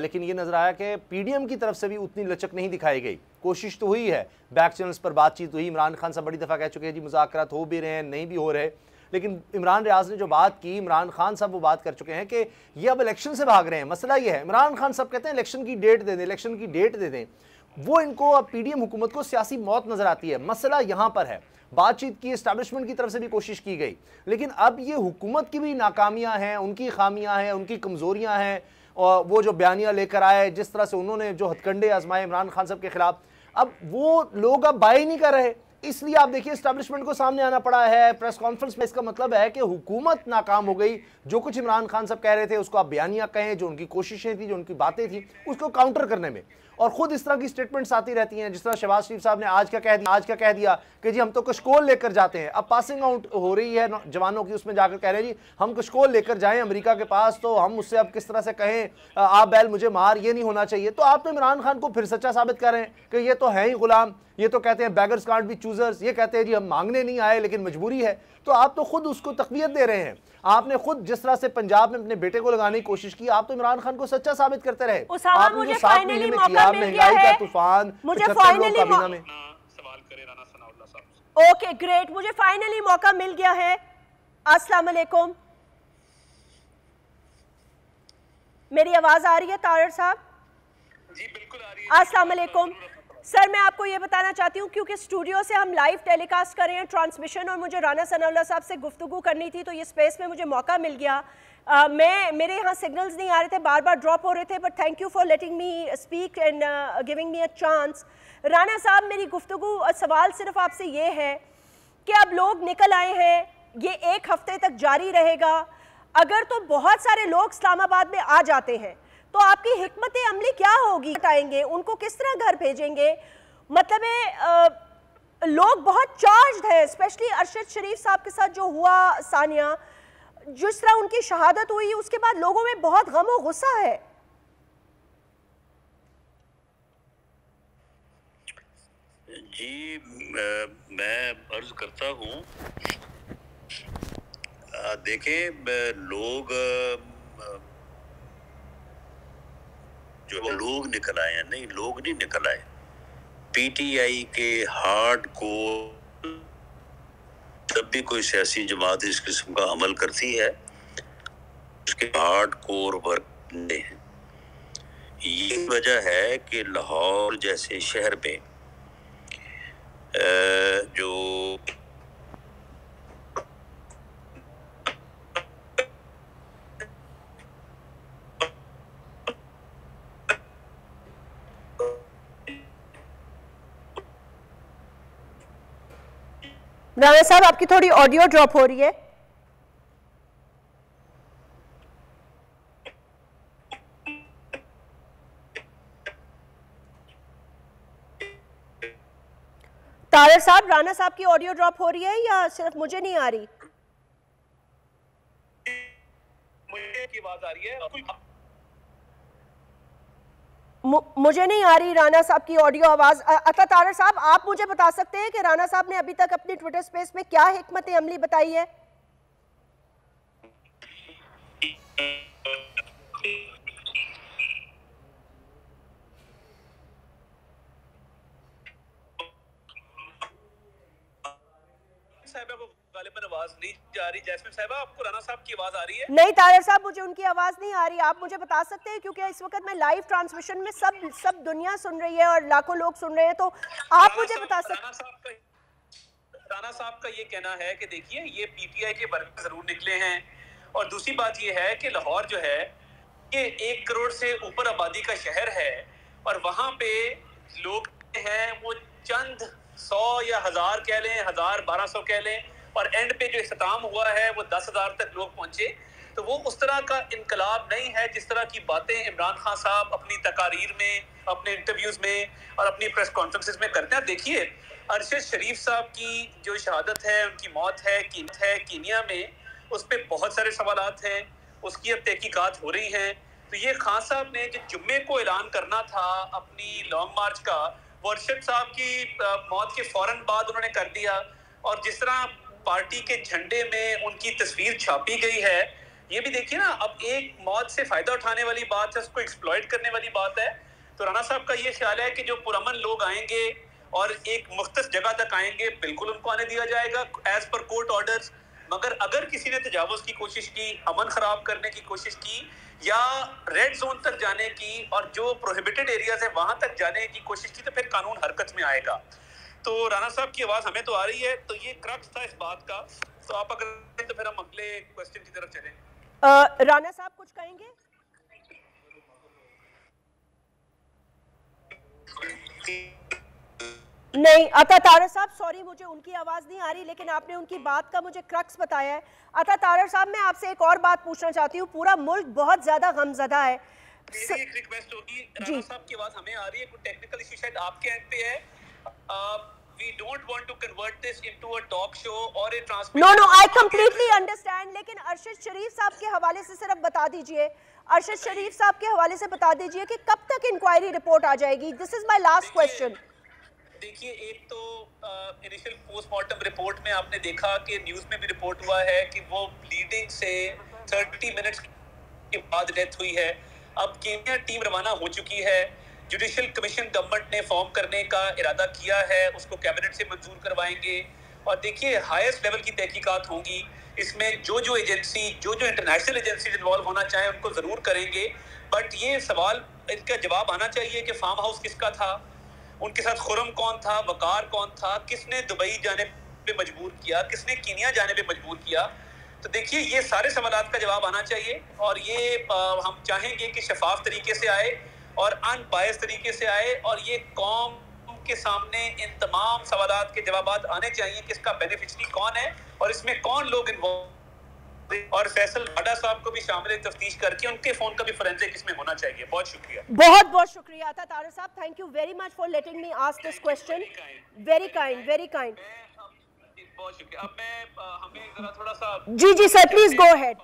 लेकिन ये नज़र आया कि पीडीएम की तरफ से भी उतनी लचक नहीं दिखाई गई। कोशिश तो हुई है, बैक चैनल्स पर बातचीत हुई, इमरान खान साहब बड़ी दफ़ा कह चुके हैं जी मुज़ाकरात हो भी रहे हैं, नहीं भी हो रहे। लेकिन इमरान रियाज ने जो बात की, इमरान खान साहब वो बात कर चुके हैं कि ये अब इलेक्शन से भाग रहे हैं। मसला ये है, इमरान खान साहब कहते हैं इलेक्शन की डेट दे दें, इलेक्शन की डेट दे दें। वो इनको अब पीडीएम हुकूमत को सियासी मौत नज़र आती है। मसला यहाँ पर है, बातचीत की, एस्टैब्लिशमेंट की तरफ से भी कोशिश की गई, लेकिन अब ये हुकूमत की भी नाकामियाँ हैं, उनकी खामियाँ हैं, उनकी कमज़ोरियाँ हैं। और वो जो बयानियाँ लेकर आए, जिस तरह से उन्होंने जो हथकंडे आजमाए इमरान खान साहब के खिलाफ, अब वो लोग अब बाय नहीं कर रहे। इसलिए आप देखिए एस्टैब्लिशमेंट को सामने आना पड़ा है प्रेस कॉन्फ्रेंस में। इसका मतलब है कि हुकूमत नाकाम हो गई। जो कुछ इमरान खान साहब कह रहे थे उसको आप बयानियाँ कहें, जो उनकी कोशिशें थी, जो उनकी बातें थी, उसको काउंटर करने में। और खुद इस तरह की स्टेटमेंट्स आती रहती हैं, जिस तरह शहबाज शरीफ साहब ने आज क्या कह दिया कि जी हम तो कशकोल लेकर जाते हैं। अब पासिंग आउट हो रही है जवानों की, उसमें जाकर कह रहे हैं जी हम कशकोल लेकर जाएं अमेरिका के पास, तो हम उससे अब किस तरह से कहें आप बैल मुझे मार, ये नहीं होना चाहिए। तो आप तो इमरान खान को फिर सच्चा साबित कर रहे हैं कि ये तो है ही गुलाम, ये तो कहते हैं बेगर्स कांट बी चूजर्स, ये कहते हैं जी हम मांगने नहीं आए लेकिन मजबूरी है। तो आप तो खुद उसको तकवीयत दे रहे हैं। आपने खुद जिस तरह से पंजाब में अपने बेटे को लगाने की कोशिश की, आप तो इमरान खान को सच्चा साबित करते रहे। आपने जो 7 महीने में किया, महंगाई का तूफान, मुझे फाइनली काबीना में सवाल करे राना सनाउल्लाह साहब। ओके ग्रेट, मुझे फाइनली मौका मिल गया है। अस्सलाम वालेकुम, मेरी आवाज़ आ रही है तारर साहब? जी बिल्कुल आ रही है। अस्सलाम वालेकुम सर, मैं आपको ये बताना चाहती हूँ क्योंकि स्टूडियो से हम लाइव टेलीकास्ट कर रहे हैं ट्रांसमिशन, और मुझे राना सनाउल्लाह साहब से गुफ्तगू करनी थी, तो ये स्पेस में मुझे मौका मिल गया। मेरे यहाँ सिग्नल्स नहीं आ रहे थे, बार बार ड्रॉप हो रहे थे, but thank you for letting me speak and giving me a chance. Rana साहब, मेरी गुफ्तगू सवाल सिर्फ आपसे ये है कि अब लोग निकल आए हैं, ये 1 हफ्ते तक जारी रहेगा। अगर तो बहुत सारे लोग इस्लामाबाद में आ जाते हैं तो आपकी हिकमत अमली क्या होगी? बताएंगे उनको किस तरह घर भेजेंगे? मतलब है लोग बहुत चार्ज्ड हैं, स्पेशली अरशद शरीफ साहब के साथ जो हुआ सानिया, जिस तरह उनकी शहादत हुई, उसके बाद लोगों में बहुत गम और गुस्सा है। जी मैं अर्ज करता हूँ, देखें लोग जो लोग निकल आए हैं, नहीं लोग नहीं निकल आए, पीटीआई के हार्ड को जब भी कोई सियासी जमात इस किस्म का अमल करती है उसके हार्ड कोर वर्क हैं। ये वजह है कि लाहौर जैसे शहर में जो राना साहब, आपकी थोड़ी ऑडियो ड्रॉप हो रही है। तारर साहब, राना साहब की ऑडियो ड्रॉप हो रही है या सिर्फ मुझे नहीं आ रही? मुझे की आवाज आ रही है? मुझे नहीं आ रही राना साहब की ऑडियो आवाज। अता तारर साहब, आप मुझे बता सकते हैं कि राना साहब ने अभी तक अपनी ट्विटर स्पेस में क्या हिकमत अमली बताई है? आवाज नहीं जा रही। जैस्मिन साहिबा, आपको राना साहब की आवाज आ रही है? नहीं तारर साहब, मुझे उनकी आवाज नहीं आ रही। आप मुझे बता सकते हैं, क्योंकि इस वक्त मैं लाइव ट्रांसमिशन में सब दुनिया सुन रही है और लाखों लोग सुन रहे हैं, तो आप मुझे बता सकते हैं। राना साहब का ये कहना है कि देखिए ये पीटीआई के वर्कर जरूर निकले हैं, और दूसरी बात ये है कि लाहौर जो है ये 1 करोड़ से ऊपर आबादी का शहर है, और वहां पे लोग हैं वो चंद 100 या 1000 कह लें, 1000-1200 कह लें, और एंड पे जो इख्तिताम हुआ है वो 10,000 तक लोग पहुंचे। तो वो उस तरह का इनकलाब नहीं है जिस तरह की बातें इमरान खान साहब अपनी तकारीर में, अपने इंटरव्यूज में और अपनी प्रेस कॉन्फ्रेंसेस में करते हैं। देखिए अरशद शरीफ साहब की जो शहादत है, उनकी मौत है कीनिया में, उस पर बहुत सारे सवालात हैं, उसकी अब तहकीकात हो रही हैं। तो ये खान साहब ने जो जुम्मे को ऐलान करना था अपनी लॉन्ग मार्च का, वो अरशद साहब की मौत के फौरन बाद उन्होंने कर दिया। और जिस तरह पार्टी के झंडे में उनकी तस्वीर छापी गई है, ये भी देखिए ना, अब एक मौत से फायदा उठाने वाली बात है, उसको एक्सप्लॉइट करने वाली बात है। तो राना साहब का ये ख्याल है कि जो पुरअमन लोग आएंगे और एक मुख्तस जगह तक आएंगे, बिल्कुल उनको आने दिया जाएगा एज पर कोर्ट ऑर्डर्स। मगर अगर किसी ने तजावुज की कोशिश की, अमन खराब करने की कोशिश की, या रेड जोन तक जाने की और जो प्रोहिबिटेड एरियाज है वहां तक जाने की कोशिश की, तो फिर कानून हरकत में आएगा। तो राना साहब की आवाज हमें तो आ रही है, तो ये क्रक्स था इस बात का। तो आप अगर तो फिर हम अगले क्वेश्चन की तरफ चलें। राना साहब कुछ कहेंगे? नहीं, अता तारर साहब सॉरी, मुझे उनकी आवाज नहीं आ रही, लेकिन आपने उनकी बात का मुझे क्रक्स बताया है। अता तारर साहब, मैं आपसे एक और बात पूछना चाहती हूँ। पूरा मुल्क बहुत ज्यादा गमजदा है। मेरी एक रिक्वेस्ट होगी, राना साहब की आवाज हमें आ रही है, कोई टेक्निकल इशू शायद आपके एंड पे है। We don't want to convert this into a talk show or a transmission. No, I completely understand, लेकिन अरशद शरीफ साहब के हवाले से सिर्फ बता दीजिए, अरशद शरीफ साहब के हवाले से बता दीजिए कि कब तक इंक्वायरी रिपोर्ट आ जाएगी। This is my last question. देखिए, एक तो इनिशियल पोस्टमार्टम रिपोर्ट में आपने देखा कि न्यूज़ में भी रिपोर्ट हुआ है कि वो ब्लीडिंग से 30 मिनट्स के बाद डेथ हुई है। अब कीनिया टीम रवाना हो चुकी है, जुडिशियल कमीशन गवर्नमेंट ने फॉर्म करने का इरादा किया है, उसको कैबिनेट से मंजूर करवाएंगे, और देखिए हाईएस्ट लेवल की तहकीकात होंगी इसमें जो एजेंसी जो इंटरनेशनल एजेंसी इन्वॉल्व होना चाहे उनको जरूर करेंगे, बट ये सवाल इनका जवाब आना चाहिए कि फार्म हाउस किसका था, उनके साथ खुरम कौन था, वकार कौन था, किसने दुबई जाने पे मजबूर किया, किसने कीनिया जाने पे मजबूर किया। तो देखिए ये सारे सवालात का जवाब आना चाहिए और ये हम चाहेंगे कि शफाफ तरीके से आए और अनबायस तरीके से आए और ये कौम के सामने इन तमाम सवालात के जवाब आने चाहिए कि इसका बेनिफिशरी कौन है और इसमें कौन लोग इन्वॉल्व, और फैसल वाडा साहब को भी शामिल तफ्तीश करके उनके फोन का भी फोरेंसिक इसमें होना चाहिए। बहुत शुक्रिया, बहुत शुक्रिया था तारिक साहब, thank you very much for letting me ask this question, very kind, very kind. बहुत शुक्रिया। अब मैं हमें जरा थोड़ा सा जी सर प्लीज गो अहेड।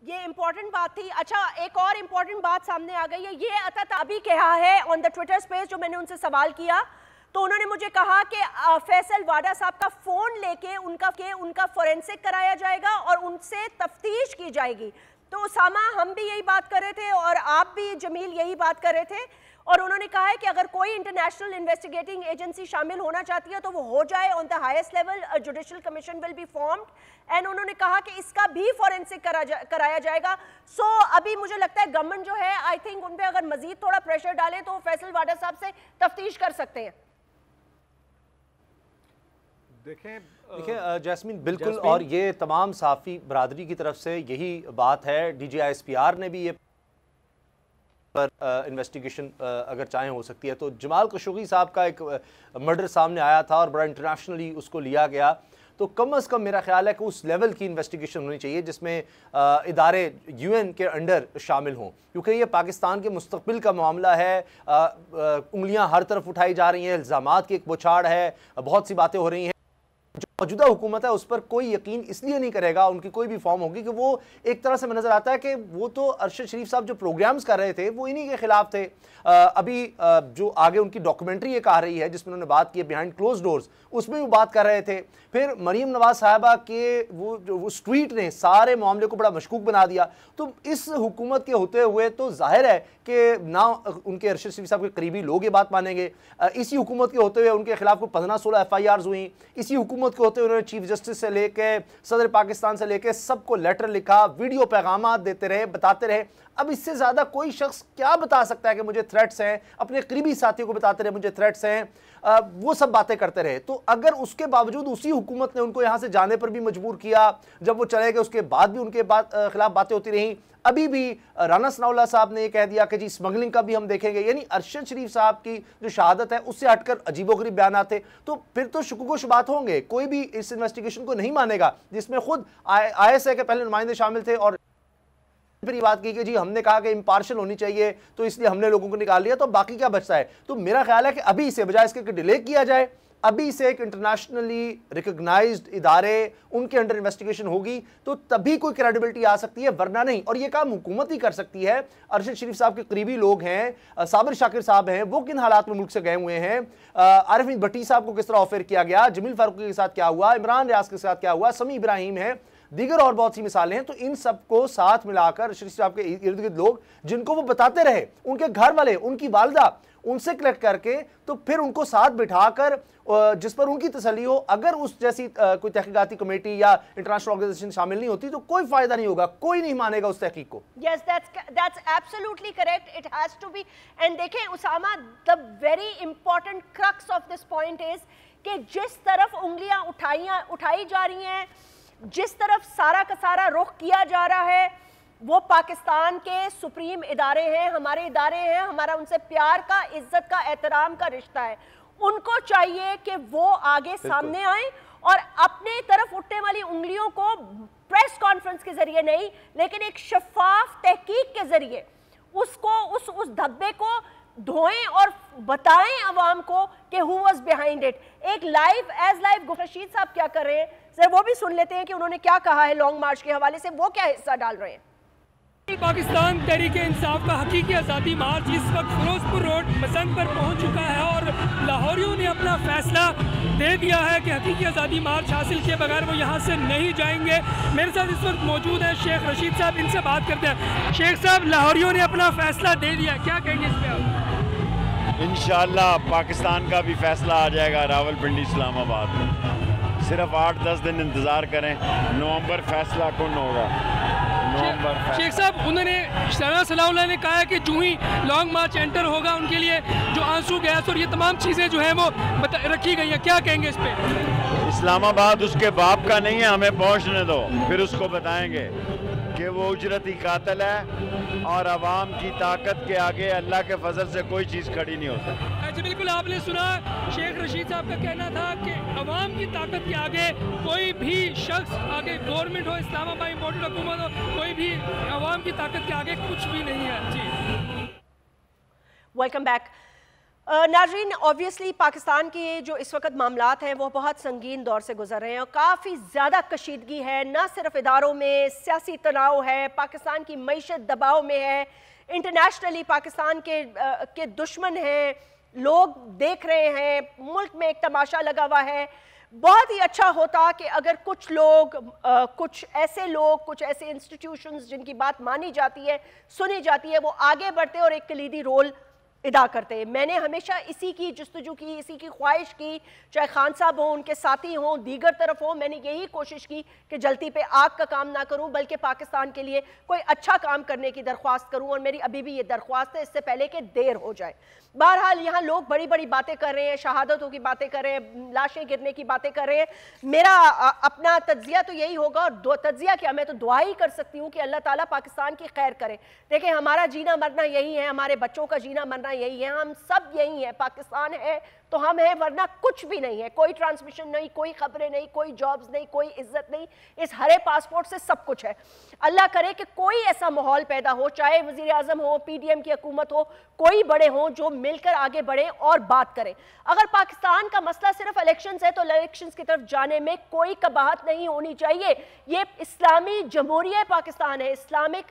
ये इंपॉर्टेंट बात थी। अच्छा एक और इम्पॉर्टेंट बात सामने आ गई है, ये अतत अभी कहा है ऑन द ट्विटर स्पेस, जो मैंने उनसे सवाल किया तो उन्होंने मुझे कहा कि फैसल वाडा साहब का फोन लेके उनका फोरेंसिक कराया जाएगा और उनसे तफ्तीश की जाएगी। तो उसामा हम भी यही बात कर रहे थे और आप भी जमील यही बात कर रहे थे और उन्होंने कहा है कि अगर कोई इंटरनेशनल इन्वेस्टिगेटिंग एजेंसी शामिल होना चाहती है तो वो हो जाए, on the highest level a judicial commission will be formed and उन्होंने कहा कि इसका भी फॉरेंसिक कराया जाएगा। सो अभी मुझे लगता है गवर्नमेंट जो है आई थिंक उन पे अगर मजीद थोड़ा प्रेशर डाले तो फैसल वाडा साहब से तफ्तीश कर सकते हैं। देखिए जैस्मीन बिल्कुल, और ये तमाम साफ़ी बरादरी की तरफ से यही बात है। DGISPR ने भी ये पर इन्वेस्टिगेशन अगर चाहें हो सकती है। तो जमाल खशोगी साहब का एक मर्डर सामने आया था और बड़ा इंटरनेशनली उसको लिया गया, तो कम अज़ कम मेरा ख्याल है कि उस लेवल की इन्वेस्टिगेशन होनी चाहिए जिसमें इदारे UN के अंडर शामिल हों, क्योंकि ये पाकिस्तान के मुस्तक़बिल का मामला है। उंगलियां हर तरफ उठाई जा रही हैं, इल्ज़ामात की एक बौछार है, बहुत सी बातें हो रही हैं। जो मौजूदा हुकूमत है उस पर कोई यकीन इसलिए नहीं करेगा, उनकी कोई भी फॉर्म होगी, कि वो एक तरह से नज़र आता है कि वो तो अरशद शरीफ साहब जो प्रोग्राम्स कर रहे थे वो इन्हीं के खिलाफ थे। अभी जो आगे उनकी डॉक्यूमेंट्री एक आ रही है जिसमें उन्होंने बात की बिहाइंड क्लोज डोर्स, उसमें वो बात कर रहे थे। फिर मरीम नवाज साहबा के वो ट्वीट ने सारे मामले को बड़ा मशकूक बना दिया। तो इस हुकूमत के होते हुए तो जाहिर है कि ना उनके अरशद शरीफ साहब के करीबी लोग ये बात मानेंगे। इसी हुकूमत के होते हुए उनके खिलाफ को 15-16 FIRs हुई। इसी हुकूमत के होते हुए उन्होंने चीफ जस्टिस से लेके सदर पाकिस्तान से लेके सबको लेटर लिखा, वीडियो पैगामात देते रहे, बताते रहे। अब इससे ज़्यादा कोई शख्स क्या बता सकता है कि मुझे थ्रेट्स हैं, अपने करीबी साथियों को बताते रहे मुझे थ्रेट्स हैं, वो सब बातें करते रहे। तो अगर उसके बावजूद उसी हुकूमत ने उनको यहाँ से जाने पर भी मजबूर किया, जब वो चले गए उसके बाद भी उनके खिलाफ बातें होती रहीं। अभी भी राना सनाउल्लाह साहब ने ये कह दिया कि जी स्मगलिंग का भी हम देखेंगे, यानी अरशद शरीफ साहब की जो शहादत है उससे हटकर अजीबोगरीब बयानात थे। तो फिर तो शुकुक शुबात होंगे, कोई भी इस इन्वेस्टिगेशन को नहीं मानेगा जिसमें खुद ISI के पहले नुमाइंदे शामिल थे और फिर ये बात की कि जी हमने कहा कि इम्पार्शल होनी चाहिए तो इसलिए हमने लोगों को निकाल लिया, तो बाकी क्या बचता है। तो मेरा ख्याल है कि अभी इसे बजाय इसके डिले किया जाए, अभी से एक इंटरनेशनली रिकॉग्नाइज्ड इदारे उनके अंडर इन्वेस्टिगेशन होगी तो तभी कोई क्रेडिबिलिटी आ सकती है, वरना नहीं। और ये काम हुकूमत ही कर सकती है। अरशद शरीफ साहब के करीबी लोग हैं, साबिर शाकिर साहब हैं, वो किन हालात में मुल्क से गए हुए हैं, आरिफ भट्टी साहब को किस तरह ऑफर किया गया, जमील फारूकी के साथ क्या हुआ, इमरान रियाज के साथ क्या हुआ, समी इब्राहिम है, दीगर और बहुत सी मिसालें हैं। तो इन सबको साथ मिलाकर शरीफ साहब के इर्द गिर्द लोग जिनको वो बताते रहे, उनके घर वाले, उनकी वालदा, उनसे कलेक्ट करके तो फिर उनको साथ बिठाकर जिस पर उनकी तसल्ली हो। अगर उस जैसी कोई तहकीकाती कमेटी या इंटरनेशनल ऑर्गेनाइजेशन शामिल नहीं होती तो कोई फायदा नहीं होगा, कोई नहीं मानेगा उस तहकीक को। Yes, that's absolutely correct. It has to be. And देखें Usama, the very important crux of this point is कि जिस तरफ उंगलियां उठाई जा रही हैं, जिस तरफ सारा का सारा रुख किया जा रहा है, वो पाकिस्तान के सुप्रीम इदारे हैं, हमारे इदारे हैं, हमारा उनसे प्यार का, इज्जत का, एहतराम का रिश्ता है। उनको चाहिए कि वो आगे सामने आए और अपने तरफ उठने वाली उंगलियों को प्रेस कॉन्फ्रेंस के जरिए नहीं, लेकिन एक शफाफ तहकीक के जरिए उसको उस धब्बे को धोएं और बताएं अवाम को कि हु वाज बिहाइंड इट। एक लाइव रशीद साहब क्या कर रहे हैं सर, वो भी सुन लेते हैं कि उन्होंने क्या कहा है लॉन्ग मार्च के हवाले से, वो क्या हिस्सा डाल रहे हैं। पाकिस्तान तहरीके इंसाफ का हकीकी आज़ादी मार्च इस वक्त फिरोजपुर रोड मसंद पर पहुंच चुका है और लाहौरियों ने अपना फैसला दे दिया है कि हकीकी आज़ादी मार्च हासिल किए बगैर वो यहाँ से नहीं जाएंगे। मेरे साथ इस वक्त मौजूद है शेख रशीद साहब, इनसे बात करते हैं। शेख साहब, लाहौरियों ने अपना फैसला दे दिया, क्या कहेंगे इस पर आप? इंशाअल्लाह पाकिस्तान का भी फैसला आ जाएगा रावलपिंडी इस्लामाबाद में। सिर्फ 8-10 दिन इंतज़ार करें, नवंबर फैसला कौन होगा। शेख साहब, उन्होंने राना सलाउल्लाह ने कहा है कि जो ही लॉन्ग मार्च एंटर होगा उनके लिए जो आंसू गैस और ये तमाम चीज़ें जो है वो रखी गई हैं, क्या कहेंगे इस पे? इस्लामाबाद उसके बाप का नहीं है, हमें पहुंचने दो, फिर उसको बताएंगे कि वो उजरती कातिल है और अवाम की ताकत के आगे अल्लाह के फजल से कोई चीज़ खड़ी नहीं होती। अच्छा, बिल्कुल आपने सुना शेख रशीद साहब का कहना था कि अवाम की ताकत के आगे कोई भी शख्स, आगे गवर्नमेंट हो, इस्लामाबाद इम्पोर्टेड हुकूमत हो, कोई भी अवाम की ताकत के आगे कुछ भी नहीं है। जी, वेलकम बैक। नाज़रीन, ऑब्वियसली पाकिस्तान के जो इस वक्त मामलात हैं वो बहुत संगीन दौर से गुजर रहे हैं और काफ़ी ज़्यादा कशीदगी है, ना सिर्फ इदारों में सियासी तनाव है, पाकिस्तान की मईशत दबाव में है, इंटरनेशनली पाकिस्तान के दुश्मन हैं, लोग देख रहे हैं, मुल्क में एक तमाशा लगा हुआ है। बहुत ही अच्छा होता कि अगर कुछ लोग, कुछ ऐसे इंस्टीट्यूशंस जिनकी बात मानी जाती है, सुनी जाती है, वो आगे बढ़ते और एक कलीदी रोल अदा करते हैं। मैंने हमेशा इसी की जुस्तजू की, इसी की ख्वाहिश की, चाहे खान साहब हों, उनके साथी हों, दीगर तरफ हों, मैंने यही कोशिश की कि जलती पे आग का काम ना करूं, बल्कि पाकिस्तान के लिए कोई अच्छा काम करने की दरख्वास्त करूं। और मेरी अभी भी ये दरख्वास्त है, इससे पहले कि देर हो जाए। बहरहाल यहाँ लोग बड़ी बड़ी बातें कर रहे हैं, शहादतों की बातें कर रहे हैं, लाशें गिरने की बातें कर रहे हैं। मेरा अपना तज्जिया तो यही होगा, और तज्जिया क्या, मैं तो दुआ ही कर सकती हूँ कि अल्लाह ताला पाकिस्तान की खैर करे। देखें, हमारा जीना मरना यही है, हमारे बच्चों का जीना मरना यही है, हम सब यही है। पाकिस्तान है तो हम हैं, वरना कुछ भी नहीं है। कोई ट्रांसमिशन नहीं, कोई खबरें नहीं, कोई जॉब्स नहीं, कोई इज्जत नहीं। इस हरे पासपोर्ट से सब कुछ है। अल्लाह करे कि कोई ऐसा माहौल पैदा हो, चाहे वजीर आजम हो, PDM की हुकूमत हो, कोई बड़े हों जो मिलकर आगे बढ़े और बात करें। अगर पाकिस्तान का मसला सिर्फ इलेक्शंस है तो इलेक्शंस की तरफ जाने में कोई कबाहत नहीं होनी चाहिए। ये इस्लामी जमहूरियत पाकिस्तान है, इस्लामिक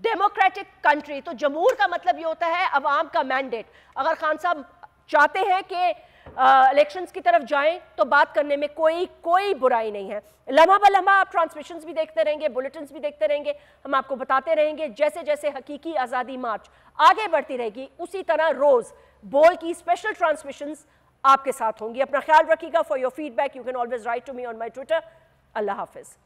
डेमोक्रेटिक कंट्री। तो जमहूर का मतलब ये होता है अवाम का मैंडेट। अगर खान साहब चाहते हैं कि इलेक्शंस की तरफ जाएं तो बात करने में कोई बुराई नहीं है। लम्हा ब लम्हा आप ट्रांसमिशंस भी देखते रहेंगे, बुलेटिन्स भी देखते रहेंगे, हम आपको बताते रहेंगे। जैसे जैसे हकीकी आज़ादी मार्च आगे बढ़ती रहेगी, उसी तरह रोज़ बोल की स्पेशल ट्रांसमिशंस आपके साथ होंगी। अपना ख्याल रखिएगा। For your feedback you can always write to me on my Twitter. अल्लाह हाफिज़।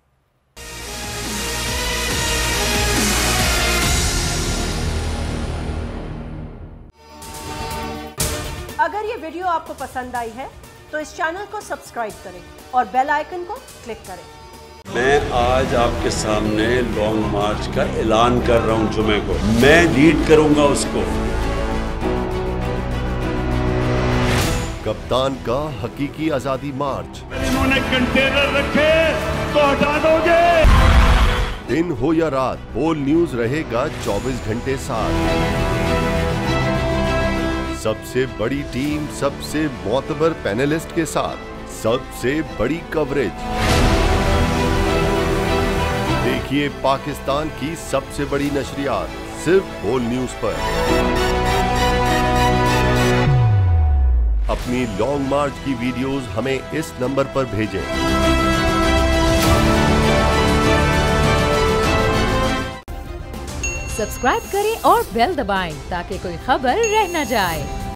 अगर ये वीडियो आपको पसंद आई है तो इस चैनल को सब्सक्राइब करें और बेल आइकन को क्लिक करें। मैं आज आपके सामने लॉन्ग मार्च का ऐलान कर रहा हूं। जुमे को मैं लीड करूंगा उसको। कप्तान का हकीकी आजादी मार्च। इन्होंने कंटेनर रखे तो हटा दोगे। दिन हो या रात, बोल न्यूज रहेगा 24 घंटे साथ। सबसे बड़ी टीम, सबसे मोतबर पैनलिस्ट के साथ, सबसे बड़ी कवरेज। देखिए पाकिस्तान की सबसे बड़ी नशरियात सिर्फ बोल न्यूज पर। अपनी लॉन्ग मार्च की वीडियोस हमें इस नंबर पर भेजें। सब्सक्राइब करें और बेल दबाएं ताकि कोई खबर रह न जाए।